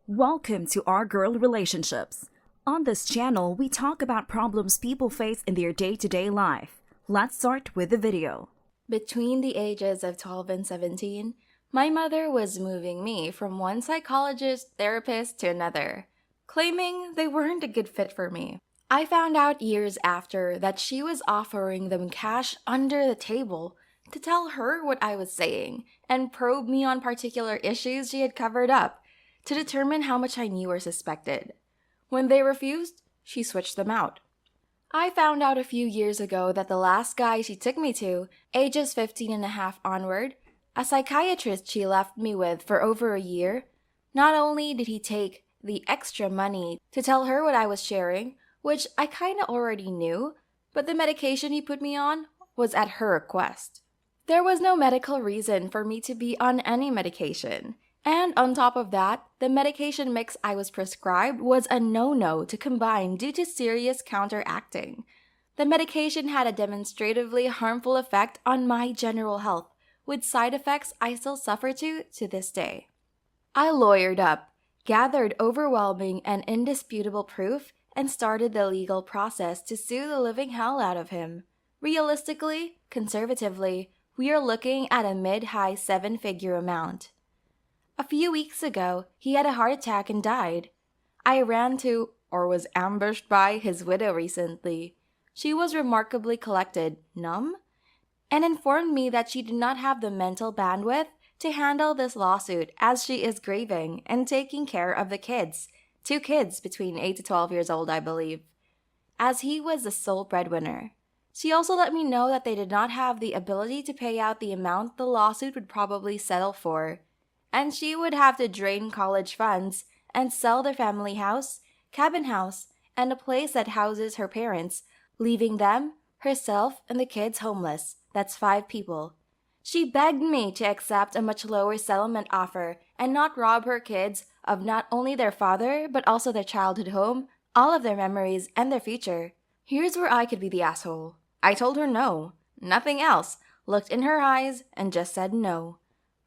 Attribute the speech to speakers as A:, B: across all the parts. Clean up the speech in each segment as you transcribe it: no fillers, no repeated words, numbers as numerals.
A: Welcome to Our Girl Relationships. On this channel, we talk about problems people face in their day-to-day life. Let's start with the video.
B: Between the ages of 12 and 17, my mother was moving me from one psychologist therapist to another, claiming they weren't a good fit for me. I found out years after that she was offering them cash under the table to tell her what I was saying and probe me on particular issues she had covered up to determine how much I knew or suspected. When they refused, she switched them out. I found out a few years ago that the last guy she took me to, ages 15 and a half onward, a psychiatrist she left me with for over a year, not only did he take the extra money to tell her what I was sharing, which I kinda already knew, but the medication he put me on was at her request. There was no medical reason for me to be on any medication. And on top of that, the medication mix I was prescribed was a no-no to combine due to serious counteracting. The medication had a demonstratively harmful effect on my general health, with side effects I still suffer to this day. I lawyered up, gathered overwhelming and indisputable proof, and started the legal process to sue the living hell out of him. Realistically, conservatively, we are looking at a mid-high seven-figure amount. A few weeks ago, he had a heart attack and died. I ran to, or was ambushed by, his widow recently. She was remarkably collected, numb, and informed me that she did not have the mental bandwidth to handle this lawsuit as she is grieving and taking care of the kids. 2 kids between 8 to 12 years old, I believe, as he was the sole breadwinner. She also let me know that they did not have the ability to pay out the amount the lawsuit would probably settle for, and she would have to drain college funds and sell their family house, cabin house, and a place that houses her parents, leaving them, herself, and the kids homeless. That's 5 people. She begged me to accept a much lower settlement offer and not rob her kids of not only their father, but also their childhood home, all of their memories, and their future. Here's where I could be the asshole. I told her no, nothing else, looked in her eyes, and just said no.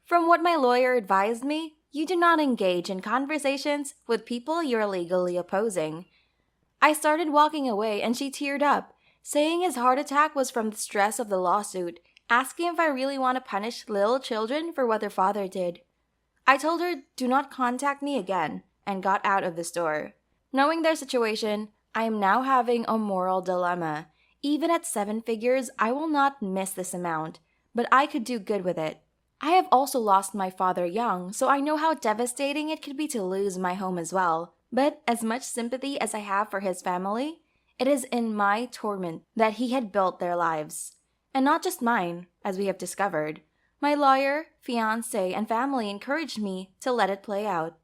B: From what my lawyer advised me, you do not engage in conversations with people you're legally opposing. I started walking away and she teared up, saying his heart attack was from the stress of the lawsuit, asking if I really want to punish little children for what their father did. I told her, do not contact me again, and got out of the store. Knowing their situation, I am now having a moral dilemma. Even at 7 figures, I will not miss this amount, but I could do good with it. I have also lost my father young, so I know how devastating it could be to lose my home as well. But as much sympathy as I have for his family, it is in my torment that he had built their lives. And not just mine, as we have discovered. My lawyer, fiancé, and family encouraged me to let it play out.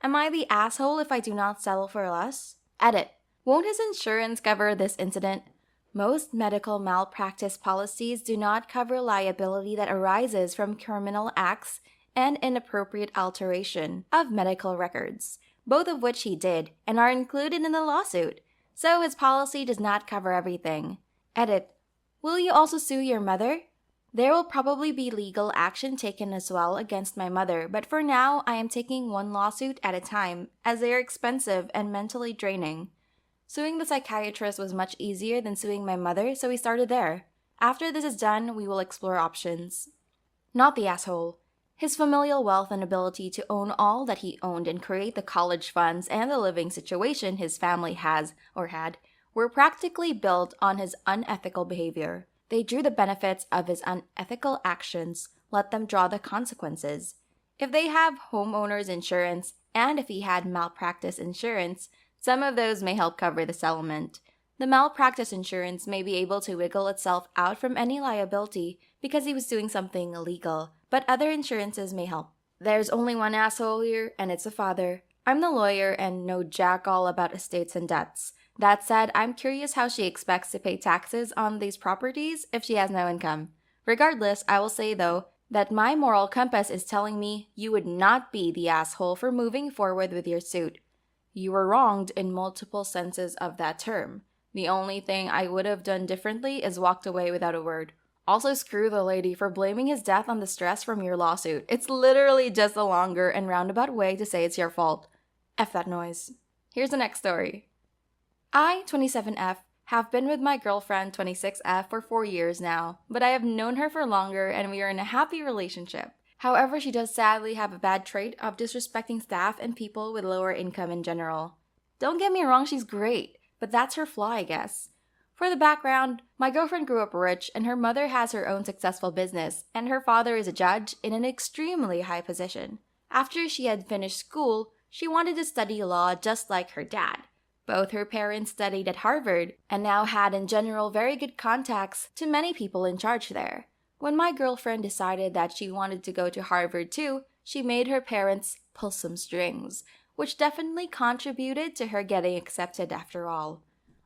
B: Am I the asshole if I do not settle for less? Edit. Won't his insurance cover this incident? Most medical malpractice policies do not cover liability that arises from criminal acts and inappropriate alteration of medical records, both of which he did and are included in the lawsuit, so his policy does not cover everything. Edit. Will you also sue your mother? There will probably be legal action taken as well against my mother, but for now I am taking one lawsuit at a time as they are expensive and mentally draining. Suing the psychiatrist was much easier than suing my mother, so we started there. After this is done, we will explore options. Not the asshole. His familial wealth and ability to own all that he owned and create the college funds and the living situation his family has or had were practically built on his unethical behavior. They drew the benefits of his unethical actions, let them draw the consequences. If they have homeowner's insurance, and if he had malpractice insurance, some of those may help cover the settlement. The malpractice insurance may be able to wiggle itself out from any liability because he was doing something illegal, but other insurances may help. There's only one asshole here, and it's a father. I'm the lawyer and know jack all about estates and debts. That said, I'm curious how she expects to pay taxes on these properties if she has no income. Regardless, I will say though, that my moral compass is telling me you would not be the asshole for moving forward with your suit. You were wronged in multiple senses of that term. The only thing I would have done differently is walked away without a word. Also, screw the lady for blaming his death on the stress from your lawsuit. It's literally just a longer and roundabout way to say it's your fault. F that noise. Here's the next story. I, 27F, have been with my girlfriend, 26F, for 4 years now, but I have known her for longer and we are in a happy relationship. However, she does sadly have a bad trait of disrespecting staff and people with lower income in general. Don't get me wrong, she's great, but that's her flaw, I guess. For the background, my girlfriend grew up rich and her mother has her own successful business, and her father is a judge in an extremely high position. After she had finished school, she wanted to study law just like her dad. Both her parents studied at Harvard and now had in general very good contacts to many people in charge there. When my girlfriend decided that she wanted to go to Harvard too, she made her parents pull some strings, which definitely contributed to her getting accepted after all.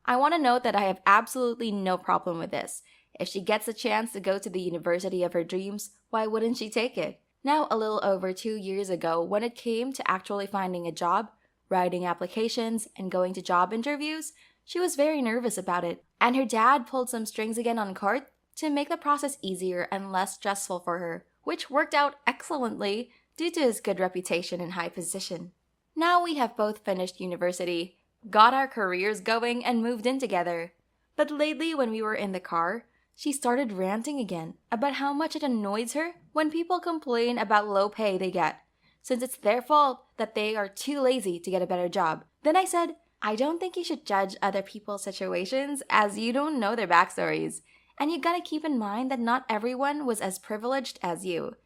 B: I want to note that I have absolutely no problem with this. If she gets a chance to go to the university of her dreams, why wouldn't she take it? Now, a little over 2 years ago, when it came to actually finding a job, writing applications, and going to job interviews, she was very nervous about it, and her dad pulled some strings again on court to make the process easier and less stressful for her, which worked out excellently due to his good reputation and high position. Now we have both finished university, got our careers going, and moved in together. But lately, when we were in the car, she started ranting again about how much it annoys her when people complain about low pay they get, since it's their fault that they are too lazy to get a better job. Then I said, I don't think you should judge other people's situations as you don't know their backstories, and you gotta keep in mind that not everyone was as privileged as you.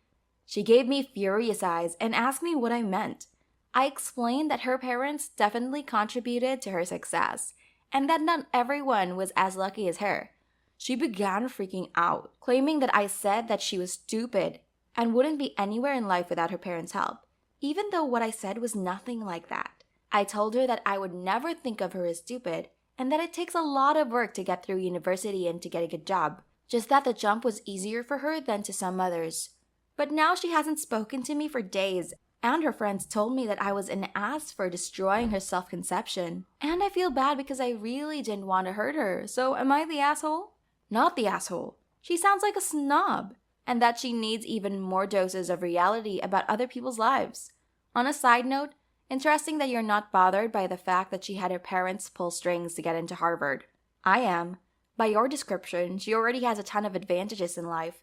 B: She gave me furious eyes and asked me what I meant. I explained that her parents definitely contributed to her success, and that not everyone was as lucky as her. She began freaking out, claiming that I said that she was stupid and wouldn't be anywhere in life without her parents' help, even though what I said was nothing like that. I told her that I would never think of her as stupid, and that it takes a lot of work to get through university and to get a good job, just that the jump was easier for her than to some others. But now she hasn't spoken to me for days, and her friends told me that I was an ass for destroying her self-conception. And I feel bad because I really didn't want to hurt her, so am I the asshole? Not the asshole. She sounds like a snob, and that she needs even more doses of reality about other people's lives. On a side note, interesting that you're not bothered by the fact that she had her parents pull strings to get into Harvard. I am. By your description, she already has a ton of advantages in life.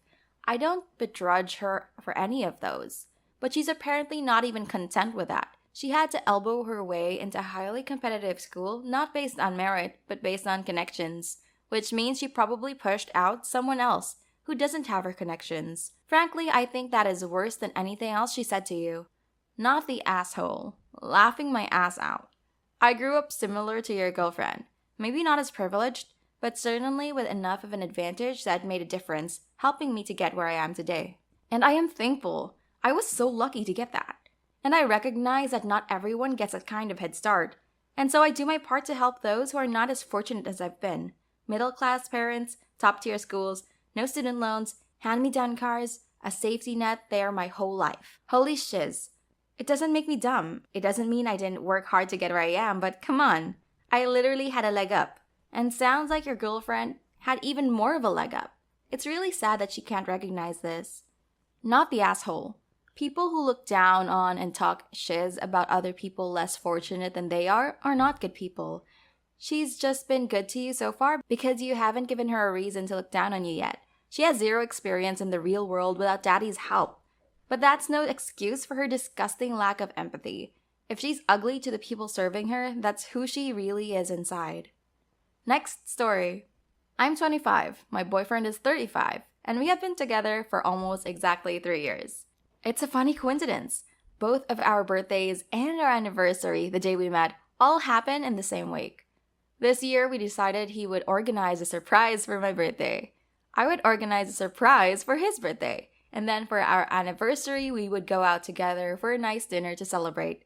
B: I don't begrudge her for any of those. But she's apparently not even content with that. She had to elbow her way into a highly competitive school, not based on merit, but based on connections, which means she probably pushed out someone else who doesn't have her connections. Frankly, I think that is worse than anything else she said to you. Not the asshole. Laughing my ass out. I grew up similar to your girlfriend. Maybe not as privileged, but certainly with enough of an advantage that made a difference, helping me to get where I am today. And I am thankful. I was so lucky to get that. And I recognize that not everyone gets that kind of head start. And so I do my part to help those who are not as fortunate as I've been. Middle-class parents, top-tier schools, no student loans, hand-me-down cars, a safety net there my whole life. Holy shiz. It doesn't make me dumb. It doesn't mean I didn't work hard to get where I am, but come on. I literally had a leg up. And sounds like your girlfriend had even more of a leg up. It's really sad that she can't recognize this. Not the asshole. People who look down on and talk shiz about other people less fortunate than they are not good people. She's just been good to you so far because you haven't given her a reason to look down on you yet. She has zero experience in the real world without daddy's help. But that's no excuse for her disgusting lack of empathy. If she's ugly to the people serving her, that's who she really is inside. Next story. I'm 25, my boyfriend is 35, and we have been together for almost exactly 3 years. It's a funny coincidence. Both of our birthdays and our anniversary, the day we met, all happen in the same week. This year, we decided he would organize a surprise for my birthday. I would organize a surprise for his birthday. And then for our anniversary, we would go out together for a nice dinner to celebrate.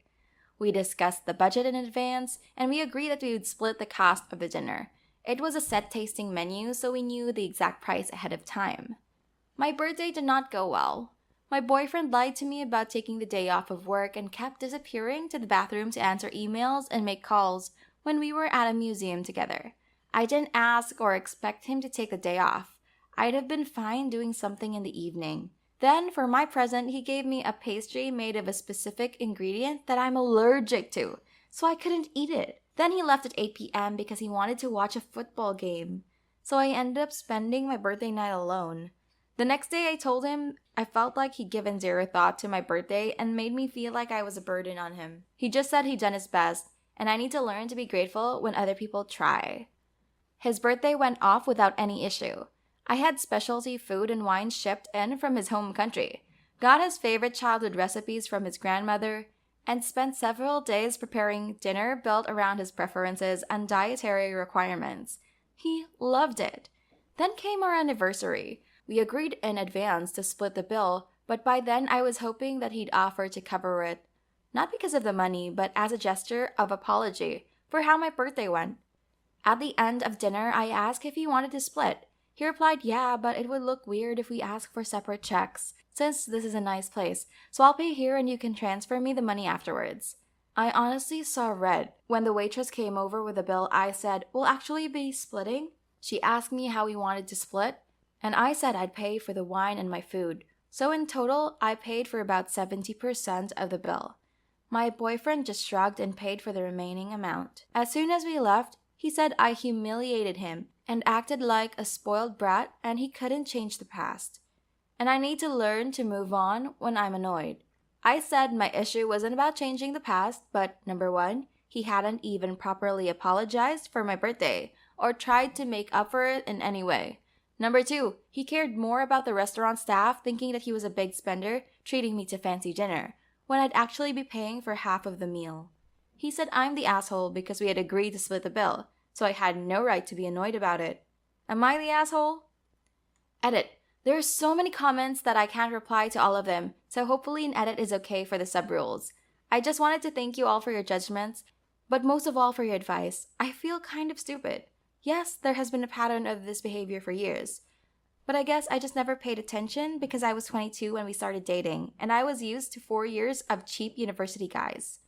B: We discussed the budget in advance, and we agreed that we would split the cost of the dinner. It was a set tasting menu, so we knew the exact price ahead of time. My birthday did not go well. My boyfriend lied to me about taking the day off of work and kept disappearing to the bathroom to answer emails and make calls when we were at a museum together. I didn't ask or expect him to take the day off. I'd have been fine doing something in the evening. Then, for my present, he gave me a pastry made of a specific ingredient that I'm allergic to, so I couldn't eat it. Then he left at 8 p.m. because he wanted to watch a football game. So I ended up spending my birthday night alone. The next day I told him I felt like he'd given zero thought to my birthday and made me feel like I was a burden on him. He just said he'd done his best, and I need to learn to be grateful when other people try. His birthday went off without any issue. I had specialty food and wine shipped in from his home country, got his favorite childhood recipes from his grandmother, and spent several days preparing dinner built around his preferences and dietary requirements. He loved it. Then came our anniversary. We agreed in advance to split the bill, but by then I was hoping that he'd offer to cover it, not because of the money, but as a gesture of apology for how my birthday went. At the end of dinner, I asked if he wanted to split. He replied, yeah, but it would look weird if we ask for separate checks, since this is a nice place, so I'll pay here and you can transfer me the money afterwards. I honestly saw red. When the waitress came over with the bill, I said, we'll actually be splitting? She asked me how we wanted to split, and I said I'd pay for the wine and my food. So in total, I paid for about 70% of the bill. My boyfriend just shrugged and paid for the remaining amount. As soon as we left, he said I humiliated him and acted like a spoiled brat and he couldn't change the past. And I need to learn to move on when I'm annoyed. I said my issue wasn't about changing the past, but number one, he hadn't even properly apologized for my birthday or tried to make up for it in any way. Number two, he cared more about the restaurant staff thinking that he was a big spender, treating me to fancy dinner, when I'd actually be paying for half of the meal. He said I'm the asshole because we had agreed to split the bill, so I had no right to be annoyed about it. Am I the asshole? Edit. There are so many comments that I can't reply to all of them, so hopefully an edit is okay for the sub-rules. I just wanted to thank you all for your judgments, but most of all for your advice. I feel kind of stupid. Yes, there has been a pattern of this behavior for years, but I guess I just never paid attention because I was 22 when we started dating, and I was used to 4 years of cheap university guys.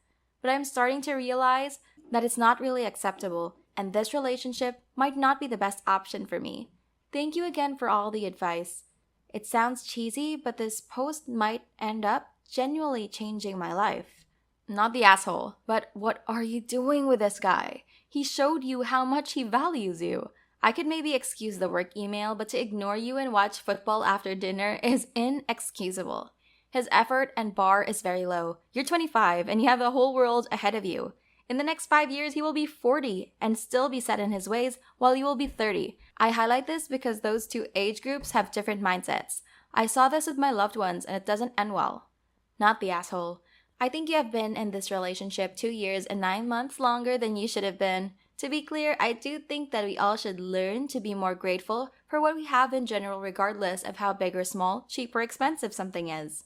B: But I'm starting to realize that it's not really acceptable, and this relationship might not be the best option for me. Thank you again for all the advice. It sounds cheesy, but this post might end up genuinely changing my life. Not the asshole, but what are you doing with this guy? He showed you how much he values you. I could maybe excuse the work email, but to ignore you and watch football after dinner is inexcusable. His effort and bar is very low. You're 25 and you have the whole world ahead of you. In the next 5 years, he will be 40 and still be set in his ways while you will be 30. I highlight this because those two age groups have different mindsets. I saw this with my loved ones and it doesn't end well. Not the asshole. I think you have been in this relationship 2 years and 9 months longer than you should have been. To be clear, I do think that we all should learn to be more grateful for what we have in general regardless of how big or small, cheap or expensive something is.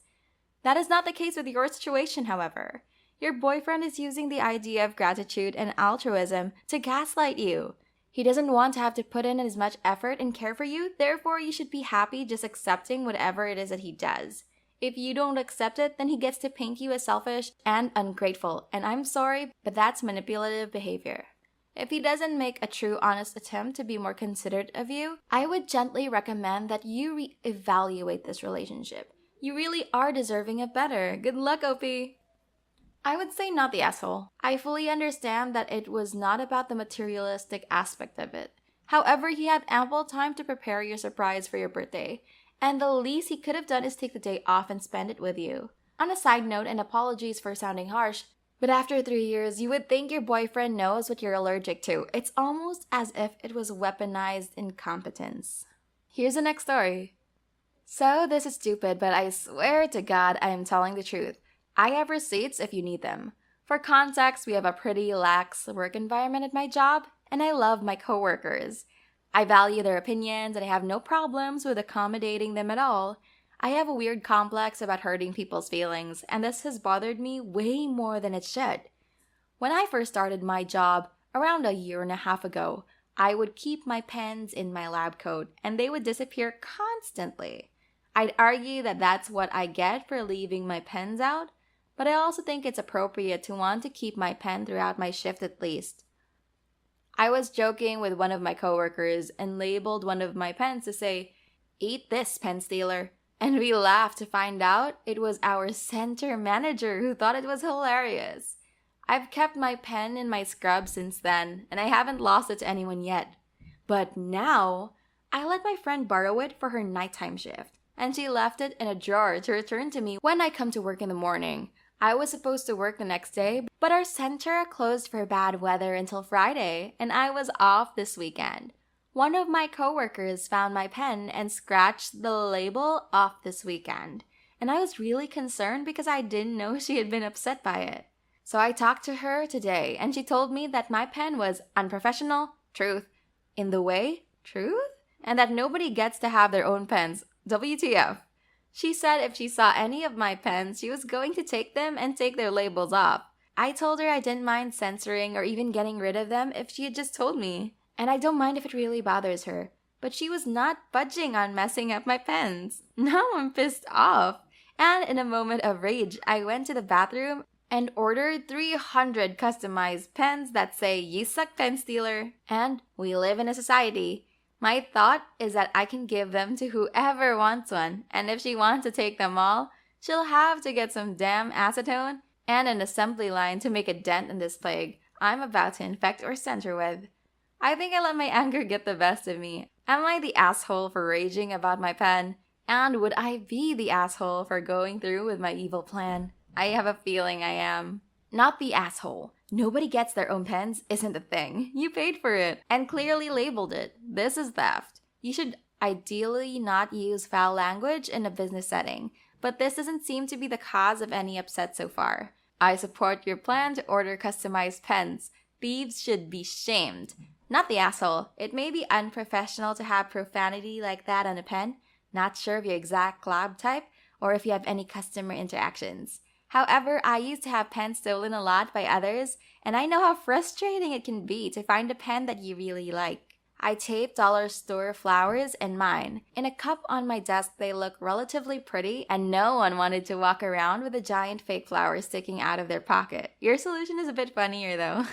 B: That is not the case with your situation, however. Your boyfriend is using the idea of gratitude and altruism to gaslight you. He doesn't want to have to put in as much effort and care for you, therefore you should be happy just accepting whatever it is that he does. If you don't accept it, then he gets to paint you as selfish and ungrateful, and I'm sorry, but that's manipulative behavior. If he doesn't make a true honest attempt to be more considerate of you, I would gently recommend that you re-evaluate this relationship. You really are deserving of better. Good luck, OP! I would say not the asshole. I fully understand that it was not about the materialistic aspect of it. However, he had ample time to prepare your surprise for your birthday, and the least he could have done is take the day off and spend it with you. On a side note, and apologies for sounding harsh, but after 3 years, you would think your boyfriend knows what you're allergic to. It's almost as if it was weaponized incompetence. Here's the next story. So, this is stupid, but I swear to God I am telling the truth. I have receipts if you need them. For context, we have a pretty lax work environment at my job, and I love my coworkers. I value their opinions, and I have no problems with accommodating them at all. I have a weird complex about hurting people's feelings, and this has bothered me way more than it should. When I first started my job, around a year and a half ago, I would keep my pens in my lab coat, and they would disappear constantly. I'd argue that that's what I get for leaving my pens out, but I also think it's appropriate to want to keep my pen throughout my shift at least. I was joking with one of my coworkers and labeled one of my pens to say, "Eat this, pen stealer." And we laughed to find out it was our center manager who thought it was hilarious. I've kept my pen in my scrub since then, and I haven't lost it to anyone yet. But now, I let my friend borrow it for her nighttime shift, and she left it in a drawer to return to me when I come to work in the morning. I was supposed to work the next day, but our center closed for bad weather until Friday, and I was off this weekend. One of my coworkers found my pen and scratched the label off this weekend, and I was really concerned because I didn't know she had been upset by it. So I talked to her today, and she told me that my pen was unprofessional, truth, in the way, truth, and that nobody gets to have their own pens, WTF. She said if she saw any of my pens, she was going to take them and take their labels off. I told her I didn't mind censoring or even getting rid of them if she had just told me. And I don't mind if it really bothers her. But she was not budging on messing up my pens. Now I'm pissed off. And in a moment of rage, I went to the bathroom and ordered 300 customized pens that say, "You suck, pen stealer," and "We live in a society." My thought is that I can give them to whoever wants one, and if she wants to take them all, she'll have to get some damn acetone and an assembly line to make a dent in this plague I'm about to infect or censor with. I think I let my anger get the best of me. Am I the asshole for raging about my pen? And would I be the asshole for going through with my evil plan? I have a feeling I am. Not the asshole. Nobody gets their own pens isn't a thing. You paid for it and clearly labeled it. This is theft. You should ideally not use foul language in a business setting, but this doesn't seem to be the cause of any upset so far. I support your plan to order customized pens. Thieves should be shamed. Not the asshole. It may be unprofessional to have profanity like that on a pen. Not sure of your exact lab type or if you have any customer interactions. However, I used to have pens stolen a lot by others, and I know how frustrating it can be to find a pen that you really like. I taped dollar store flowers in mine. In a cup on my desk, they look relatively pretty, and no one wanted to walk around with a giant fake flower sticking out of their pocket. Your solution is a bit funnier though.